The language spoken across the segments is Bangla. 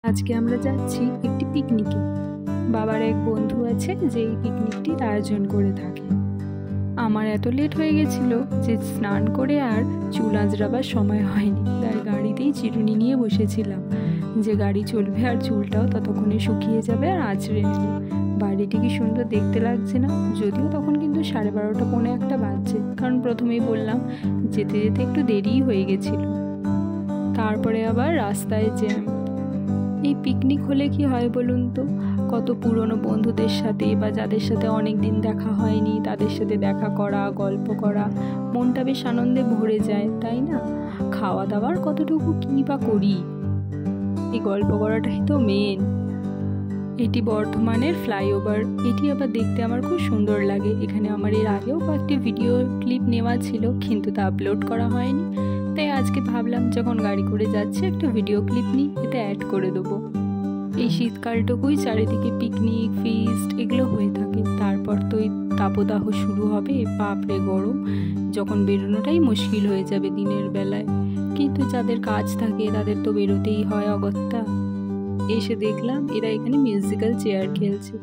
আজকে আমরা যাচ্ছি একটি পিকনিকে। বাবার এক বন্ধু আছে যে এই পিকনিকটির আয়োজন করে থাকে। আমার এত লেট হয়ে গেছিল যে স্নান করে আর চুল আঁচড়াবার সময় হয়নি, তাই গাড়িতেই চিরুনি নিয়ে বসেছিলাম যে গাড়ি চলবে আর চুলটাও ততক্ষণে শুকিয়ে যাবে আর আঁচড়ে নেব। বাড়িটি কি সুন্দর দেখতে লাগছে না? যদিও তখন কিন্তু 12:30 পৌনে 1 বাজছে, কারণ প্রথমেই বললাম যেতে যেতে একটু দেরিই হয়ে গেছিল। তারপরে আবার রাস্তায় জ্যাম। এই পিকনিক হলে কি হয় বলুন তো, কত পুরনো বন্ধুদের সাথে বা যাদের সাথে অনেক দিন দেখা হয়নি তাদের সাথে দেখা করা, গল্প করা, মনটা বেশ আনন্দে ভরে যায়, তাই না? খাওয়া দাওয়ার কতটুকু কী বা করি, এই গল্প করাটাই তো মেন। এটি বর্ধমানের ফ্লাইওভার। এটি আবার দেখতে আমার খুব সুন্দর লাগে। এখানে আমার এর আগেও কয়েকটি ভিডিও ক্লিপ নেওয়া ছিল, কিন্তু তা আপলোড করা হয়নি। তাই আজকে ভাবলাম যখন গাড়ি করে যাচ্ছে একটা ভিডিও ক্লিপ নিই, এতে অ্যাড করে দেবো। এই শীতকালটুকুই চারিদিকে পিকনিক, ফিস্ট এগুলো হয়ে থাকে। তারপর তো এই তাপদাহ শুরু হবে, বাপরে গরম, যখন বেরোনোটাই মুশকিল হয়ে যাবে দিনের বেলায়। কিন্তু যাদের কাজ থাকে তাদের তো বেরোতেই হয় অগত্যা। এসে দেখলাম এরা এখানে মিউজিক্যাল চেয়ার খেলছে।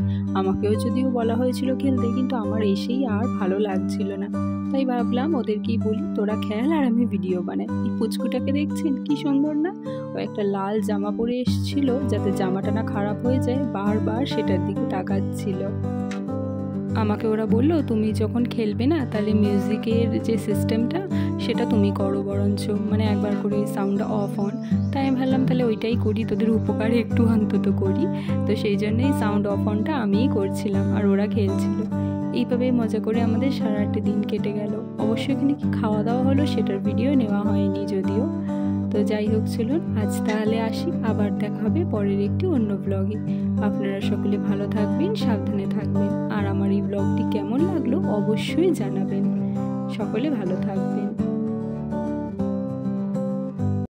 আমাকেও যদিও বলা হয়েছিল খেলতে, কিন্তু আমার এসেই আর ভালো লাগছিল না। তাই ভাবলাম ওদেরকেই বলি তোরা খেল আর আমি ভিডিও বানাই। এই পুচকুটাকে দেখছেন কি সুন্দর না? ও একটা লাল জামা পরে এসেছিল যাতে জামাটা না খারাপ হয়ে যায়, বারবার সেটার দিকে তাকাচ্ছিল। আমাকে ওরা বললো তুমি যখন খেলবে না তাহলে মিউজিকের যে সিস্টেমটা সেটা তুমি করো বরঞ্চ, মানে একবার করে সাউন্ডটা অফ অন। তাই আমি ভাবলাম তাহলে ওইটাই করি, তোদের উপকারে একটু অন্তত করি। তো সেই জন্যই সাউন্ড অফ অনটা আমিই করছিলাম আর ওরা খেলছিল। এইভাবে মজা করে আমাদের সারাটা দিন কেটে গেল। অবশ্যই এখানে কি খাওয়া দাওয়া হলো সেটার ভিডিও নেওয়া হয়নি যদিও। তো যাই হোক, চলুন আজ তাহলে আসি, আবার দেখা হবে পরের একটি অন্য ব্লগে। আপনারা সকলে ভালো থাকবেন, সাবধানে থাকবেন, আর আমার এই ব্লগটি কেমন লাগলো অবশ্যই জানাবেন। সকলে ভালো থাকবেন।